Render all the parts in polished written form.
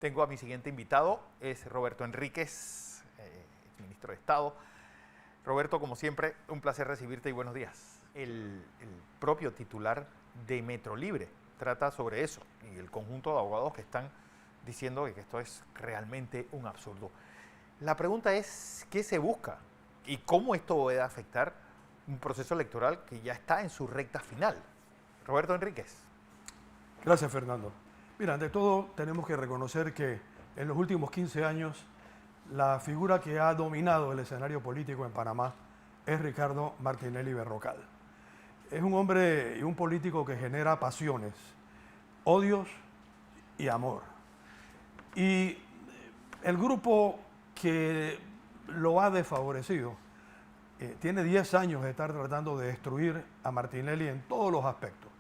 Tengo a mi siguiente invitado, es Roberto Enríquez, ministro de Estado. Roberto, como siempre, un placer recibirte y buenos días. El propio titular de Metro Libre trata sobre eso y el conjunto de abogados que están diciendo que esto es realmente un absurdo. La pregunta es, ¿qué se busca? ¿Y cómo esto puede afectar un proceso electoral que ya está en su recta final? Roberto Enríquez. Gracias, Fernando. Mira, ante todo tenemos que reconocer que en los últimos 15 años la figura que ha dominado el escenario político en Panamá es Ricardo Martinelli Berrocal. Es un hombre y un político que genera pasiones, odios y amor. Y el grupo que lo ha desfavorecido tiene 10 años de estar tratando de destruir a Martinelli en todos los aspectos,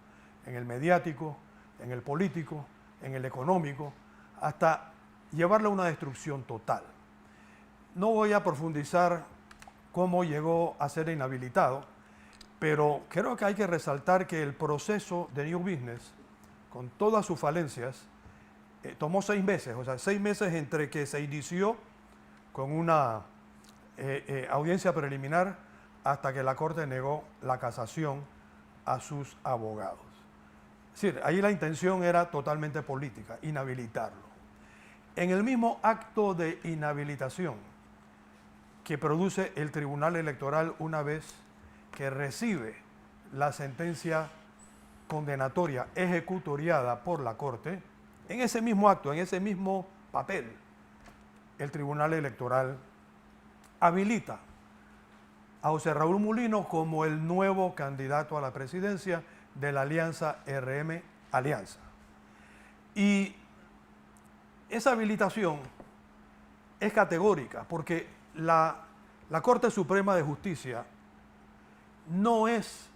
en el mediático, en el político, en el económico, hasta llevarlo a una destrucción total. No voy a profundizar cómo llegó a ser inhabilitado, pero creo que hay que resaltar que el proceso de New Business, con todas sus falencias, tomó 6 meses, o sea, 6 meses entre que se inició con una audiencia preliminar hasta que la Corte negó la casación a sus abogados. Es decir, ahí la intención era totalmente política, inhabilitarlo. En el mismo acto de inhabilitación que produce el Tribunal Electoral una vez que recibe la sentencia condenatoria ejecutoriada por la Corte, en ese mismo acto, en ese mismo papel, el Tribunal Electoral habilita a José Raúl Mulino como el nuevo candidato a la presidencia de la alianza RM Alianza. Y esa habilitación es categórica porque la Corte Suprema de Justicia no es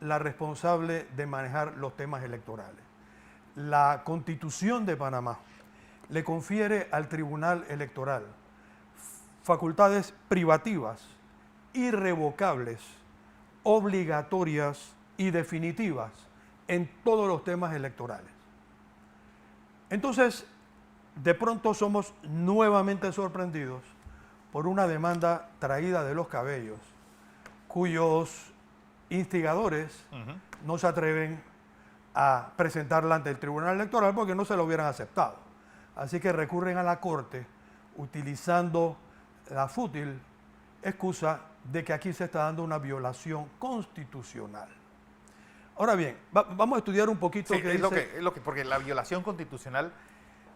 la responsable de manejar los temas electorales. La Constitución de Panamá le confiere al Tribunal Electoral facultades privativas, irrevocables, obligatorias y definitivas en todos los temas electorales. Entonces, de pronto somos nuevamente sorprendidos por una demanda traída de los cabellos, cuyos instigadores no se atreven a presentarla ante el Tribunal Electoral porque no se lo hubieran aceptado. Así que recurren a la Corte utilizando la fútil excusa de que aquí se está dando una violación constitucional. Ahora bien, vamos a estudiar un poquito sí, porque la violación constitucional,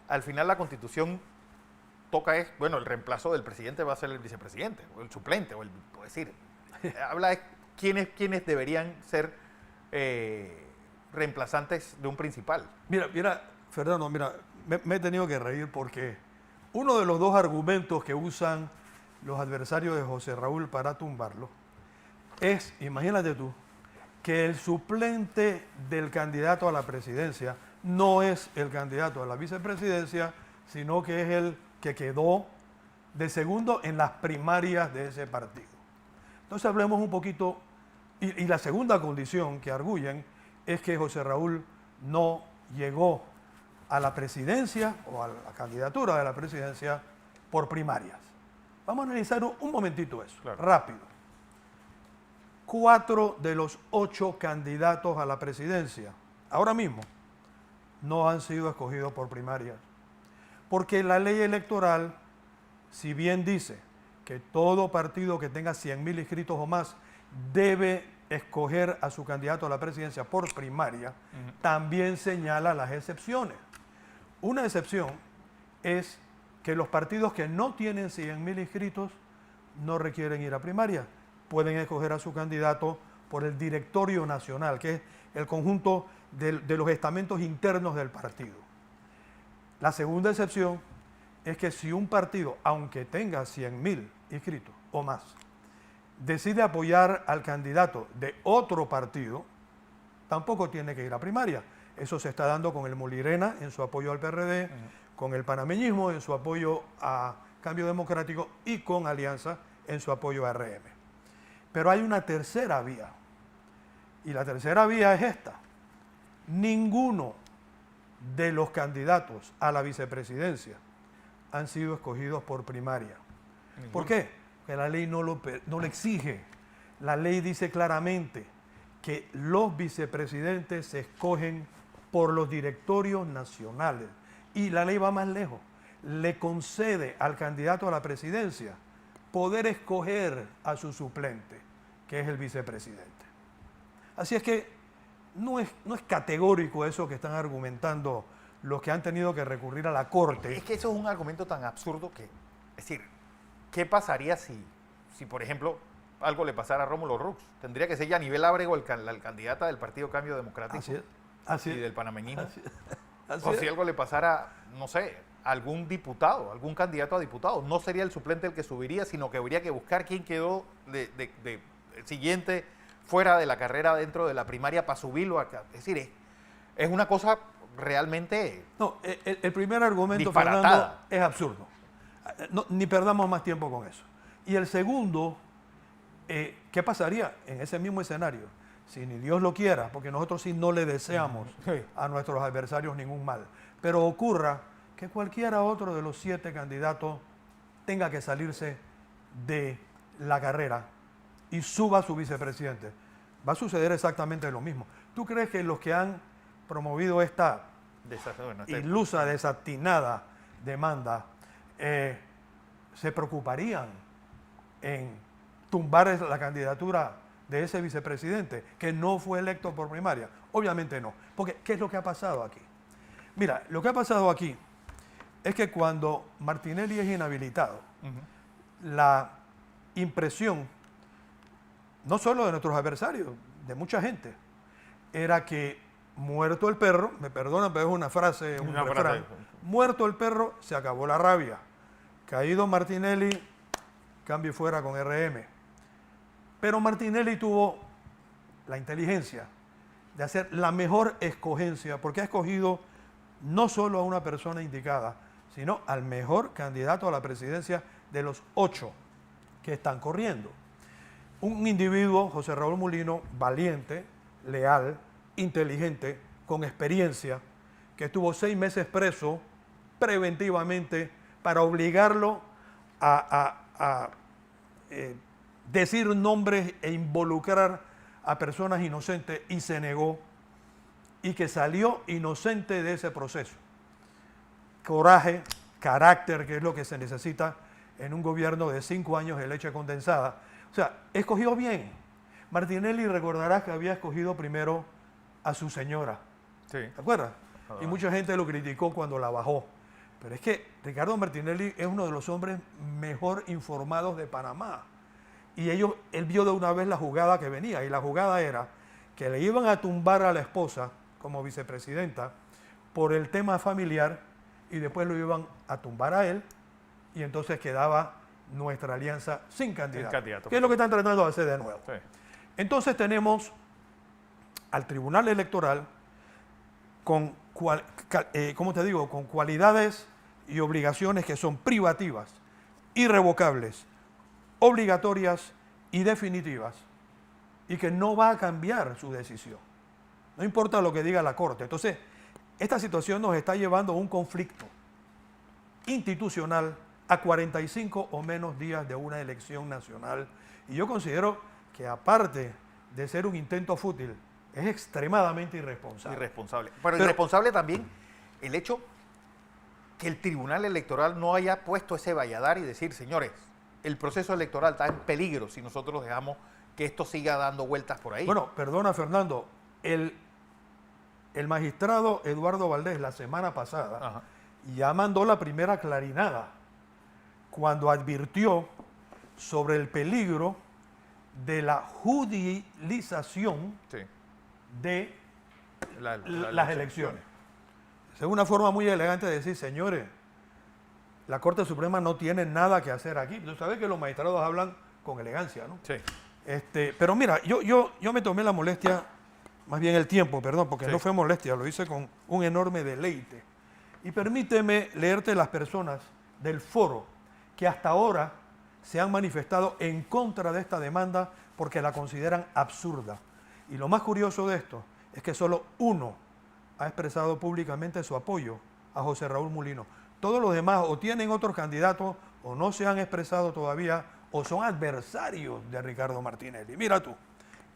al final la Constitución toca el reemplazo del presidente va a ser el vicepresidente, o el suplente, habla de quiénes deberían ser reemplazantes de un principal. Mira, Fernando, me he tenido que reír porque uno de los dos argumentos que usan los adversarios de José Raúl para tumbarlo es, imagínate tú, que el suplente del candidato a la presidencia no es el candidato a la vicepresidencia, sino que es el que quedó de segundo en las primarias de ese partido. Entonces hablemos un poquito, y la segunda condición que arguyen es que José Raúl no llegó a la presidencia o a la candidatura de la presidencia por primarias. Vamos a analizar un momentito eso, claro, rápido. 4 de los 8 candidatos a la presidencia, ahora mismo, no han sido escogidos por primarias. Porque la ley electoral, si bien dice que todo partido que tenga 100,000 inscritos o más debe escoger a su candidato a la presidencia por primaria, también señala las excepciones. Una excepción es que los partidos que no tienen 100,000 inscritos no requieren ir a primaria. Pueden escoger a su candidato por el directorio nacional, que es el conjunto de los estamentos internos del partido. La segunda excepción es que si un partido, aunque tenga 100,000 inscritos o más, decide apoyar al candidato de otro partido, tampoco tiene que ir a primaria. Eso se está dando con el Molirena en su apoyo al PRD, con el panameñismo en su apoyo a Cambio Democrático y con Alianza en su apoyo a RM. Pero hay una tercera vía, y la tercera vía es esta. Ninguno de los candidatos a la vicepresidencia han sido escogidos por primaria. ¿Por qué? Porque la ley no lo exige. La ley dice claramente que los vicepresidentes se escogen por los directorios nacionales. Y la ley va más lejos. Le concede al candidato a la presidencia poder escoger a su suplente, que es el vicepresidente. Así es que no es categórico eso que están argumentando los que han tenido que recurrir a la Corte. Es que eso es un argumento tan absurdo que, es decir, ¿qué pasaría si por ejemplo, algo le pasara a Rómulo Rux? Tendría que ser Yanivel Ábrego la candidata del Partido Cambio Democrático Así y del panameñismo. Así o es. si algo le pasara, no sé, a algún diputado, algún candidato a diputado. No sería el suplente el que subiría, sino que habría que buscar quién quedó de siguiente fuera de la carrera dentro de la primaria para subirlo acá. Es decir, es una cosa realmente No, el primer argumento, disparatada. Fernando, es absurdo. No, ni perdamos más tiempo con eso. Y el segundo, ¿qué pasaría en ese mismo escenario? Si ni Dios lo quiera, porque nosotros sí no le deseamos a nuestros adversarios ningún mal, pero ocurra que cualquiera otro de los 7 candidatos tenga que salirse de la carrera y suba a su vicepresidente. Va a suceder exactamente lo mismo. ¿Tú crees que los que han promovido esta ilusa, desatinada demanda se preocuparían en tumbar la candidatura de ese vicepresidente que no fue electo por primaria? Obviamente no. Porque, ¿qué es lo que ha pasado aquí? Mira, lo que ha pasado aquí es que cuando Martinelli es inhabilitado, la impresión, no solo de nuestros adversarios, de mucha gente, era que muerto el perro, me perdonan, pero es una frase, un refrán, muerto el perro, se acabó la rabia. Caído Martinelli, cambio fuera con RM. Pero Martinelli tuvo la inteligencia de hacer la mejor escogencia, porque ha escogido no solo a una persona indicada, sino al mejor candidato a la presidencia de los 8 que están corriendo. Un individuo, José Raúl Mulino, valiente, leal, inteligente, con experiencia, que estuvo 6 meses preso preventivamente para obligarlo a decir nombres e involucrar a personas inocentes, y se negó, y que salió inocente de ese proceso. Coraje, carácter, que es lo que se necesita en un gobierno de 5 años de leche condensada. O sea, escogió bien. Martinelli, recordarás que había escogido primero a su señora. Sí. ¿Te acuerdas? Y mucha gente lo criticó cuando la bajó. Pero es que Ricardo Martinelli es uno de los hombres mejor informados de Panamá. Y él vio de una vez la jugada que venía. Y la jugada era que le iban a tumbar a la esposa como vicepresidenta por el tema familiar, y después lo iban a tumbar a él, y entonces quedaba nuestra alianza sin candidato. ¿Qué es lo que están tratando de hacer de nuevo? Sí. Entonces tenemos al Tribunal Electoral con cualidades y obligaciones que son privativas, irrevocables, obligatorias y definitivas, y que no va a cambiar su decisión. No importa lo que diga la Corte. Entonces, esta situación nos está llevando a un conflicto institucional a 45 o menos días de una elección nacional. Y yo considero que, aparte de ser un intento fútil, es extremadamente irresponsable. Pero irresponsable también el hecho que el Tribunal Electoral no haya puesto ese valladar y decir, señores, el proceso electoral está en peligro si nosotros dejamos que esto siga dando vueltas por ahí. Bueno, perdona, Fernando, el magistrado Eduardo Valdés la semana pasada ya mandó la primera clarinada cuando advirtió sobre el peligro de la judicialización de las elecciones. Es una forma muy elegante de decir, señores, la Corte Suprema no tiene nada que hacer aquí. Tú sabes que los magistrados hablan con elegancia, ¿no? Sí. Pero mira, yo me tomé la molestia, más bien el tiempo, perdón, porque no fue molestia, lo hice con un enorme deleite. Y permíteme leerte las personas del foro que hasta ahora se han manifestado en contra de esta demanda porque la consideran absurda. Y lo más curioso de esto es que solo uno ha expresado públicamente su apoyo a José Raúl Mulino. Todos los demás o tienen otros candidatos o no se han expresado todavía o son adversarios de Ricardo Martinelli. Mira tú,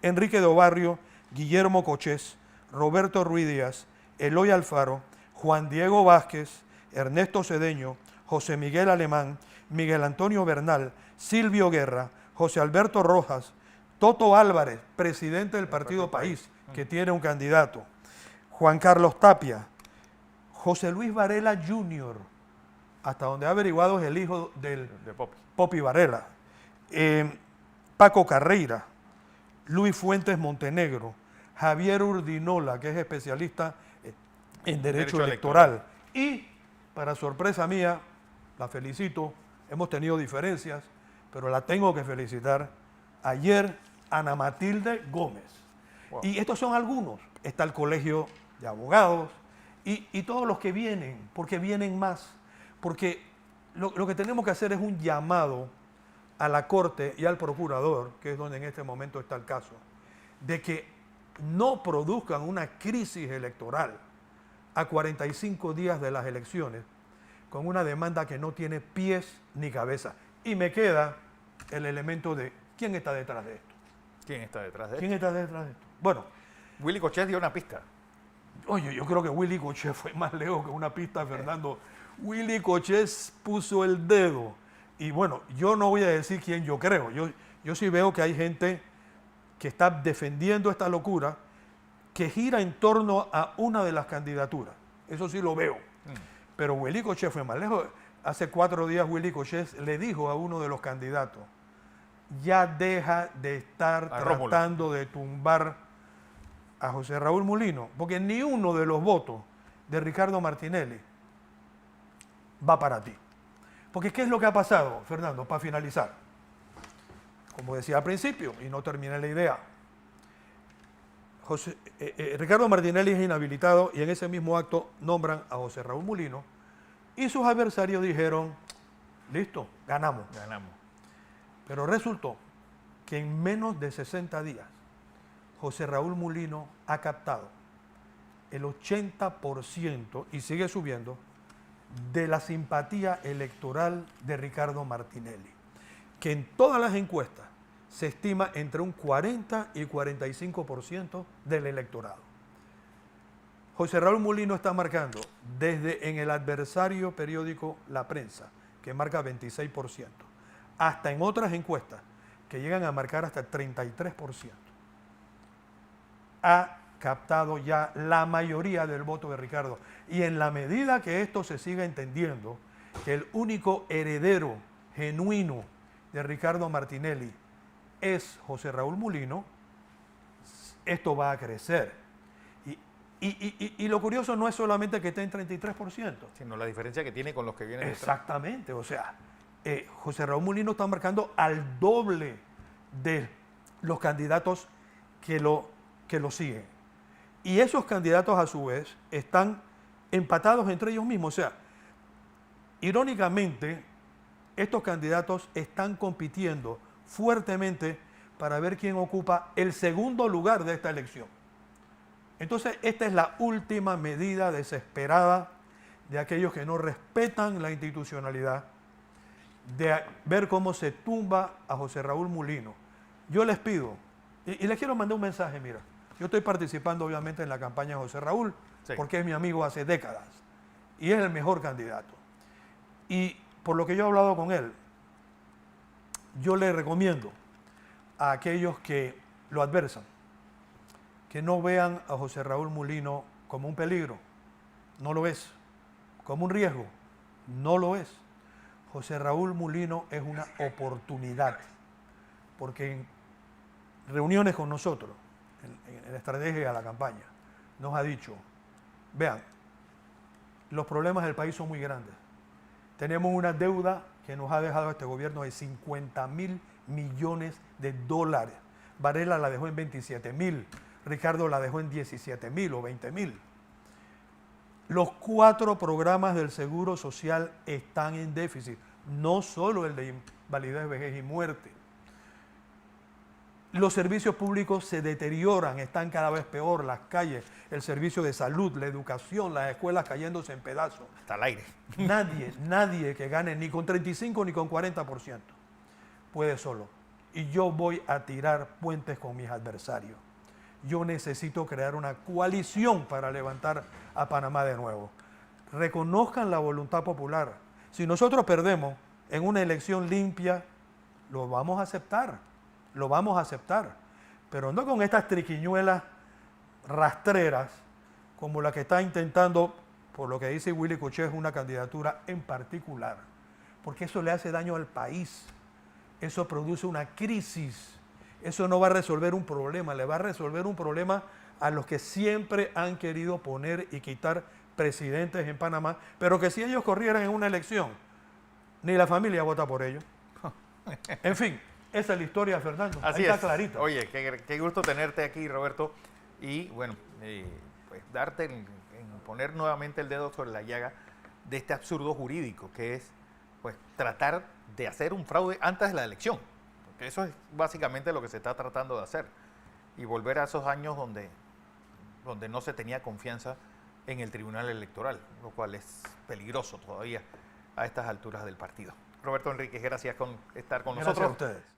Enrique Dobarrio, Guillermo Cochés, Roberto Ruiz Díaz, Eloy Alfaro, Juan Diego Vázquez, Ernesto Cedeño, José Miguel Alemán, Miguel Antonio Bernal, Silvio Guerra, José Alberto Rojas, Toto Álvarez, presidente del Partido País, que tiene un candidato, Juan Carlos Tapia, José Luis Varela Jr., hasta donde ha averiguado es el hijo de Popi Varela, Paco Carreira, Luis Fuentes Montenegro, Javier Urdinola, que es especialista en Derecho Electoral. Y, para sorpresa mía, la felicito, hemos tenido diferencias, pero la tengo que felicitar, ayer Ana Matilde Gómez. Wow. Y estos son algunos. Está el Colegio de Abogados y todos los que vienen, porque vienen más. Porque lo que tenemos que hacer es un llamado a la Corte y al Procurador, que es donde en este momento está el caso, de que no produzcan una crisis electoral a 45 días de las elecciones con una demanda que no tiene pies ni cabeza. Y me queda el elemento de ¿quién está detrás de esto? ¿Quién está detrás de esto? ¿Quién está detrás de esto? Bueno, Willy Cochés dio una pista. Oye, yo creo que Willy Cochés fue más lejos que una pista, Fernando. Willy Cochés puso el dedo. Y bueno, yo no voy a decir quién yo creo. Yo sí veo que hay gente que está defendiendo esta locura que gira en torno a una de las candidaturas. Eso sí lo veo. Pero Willy Cochés fue más lejos. Hace 4 días Willy Cochés le dijo a uno de los candidatos, ya deja de estar tratando de tumbar a José Raúl Mulino, porque ni uno de los votos de Ricardo Martinelli va para ti. Porque ¿qué es lo que ha pasado, Fernando? Para finalizar, como decía al principio, y no terminé la idea, Ricardo Martinelli es inhabilitado y en ese mismo acto nombran a José Raúl Mulino y sus adversarios dijeron, listo, ganamos. Pero resultó que en menos de 60 días José Raúl Mulino ha captado el 80% y sigue subiendo de la simpatía electoral de Ricardo Martinelli, que en todas las encuestas se estima entre un 40 y 45% del electorado. José Raúl Mulino está marcando desde en el adversario periódico La Prensa, que marca 26%, hasta en otras encuestas que llegan a marcar hasta el 33%. Ha captado ya la mayoría del voto de Ricardo. Y en la medida que esto se siga entendiendo, que el único heredero genuino de Ricardo Martinelli es José Raúl Mulino, esto va a crecer. Y lo curioso no es solamente que esté en 33%. Sino la diferencia que tiene con los que vienen detrás. Exactamente, o sea, José Raúl Mulino está marcando al doble de los candidatos que lo siguen. Y esos candidatos a su vez están empatados entre ellos mismos. O sea, irónicamente, estos candidatos están compitiendo fuertemente para ver quién ocupa el segundo lugar de esta elección. Entonces, esta es la última medida desesperada de aquellos que no respetan la institucionalidad, de ver cómo se tumba a José Raúl Mulino. Yo les pido, y les quiero mandar un mensaje, mira, yo estoy participando obviamente en la campaña de José Raúl, sí, porque es mi amigo hace décadas y es el mejor candidato. Y por lo que yo he hablado con él, yo le recomiendo a aquellos que lo adversan, que no vean a José Raúl Mulino como un peligro, no lo es, como un riesgo, no lo es. José Raúl Mulino es una oportunidad, porque en reuniones con nosotros, en la estrategia de la campaña, nos ha dicho, vean, los problemas del país son muy grandes. Tenemos una deuda que nos ha dejado este gobierno de 50.000 millones de dólares. Varela la dejó en 27.000, Ricardo la dejó en 17.000 o 20.000. Los 4 programas del Seguro Social están en déficit, no solo el de invalidez, vejez y muerte. Los servicios públicos se deterioran, están cada vez peor, las calles, el servicio de salud, la educación, las escuelas cayéndose en pedazos. Hasta el aire. Nadie que gane ni con 35 ni con 40% puede solo. Y yo voy a tirar puentes con mis adversarios. Yo necesito crear una coalición para levantar a Panamá de nuevo. Reconozcan la voluntad popular. Si nosotros perdemos en una elección limpia, lo vamos a aceptar. Lo vamos a aceptar, pero no con estas triquiñuelas rastreras como la que está intentando, por lo que dice Willy Cochet, una candidatura en particular, porque eso le hace daño al país, eso produce una crisis, eso no va a resolver un problema, le va a resolver un problema a los que siempre han querido poner y quitar presidentes en Panamá, pero que si ellos corrieran en una elección, ni la familia vota por ellos. En fin. Esa es la historia, Fernando. Así ahí está es. clarito. Oye, qué gusto tenerte aquí, Roberto. Y bueno, pues darte en poner nuevamente el dedo sobre la llaga de este absurdo jurídico, que es pues tratar de hacer un fraude antes de la elección. Porque eso es básicamente lo que se está tratando de hacer. Y volver a esos años donde no se tenía confianza en el Tribunal Electoral, lo cual es peligroso todavía a estas alturas del partido. Roberto Enríquez, gracias por estar con nosotros. Gracias a ustedes.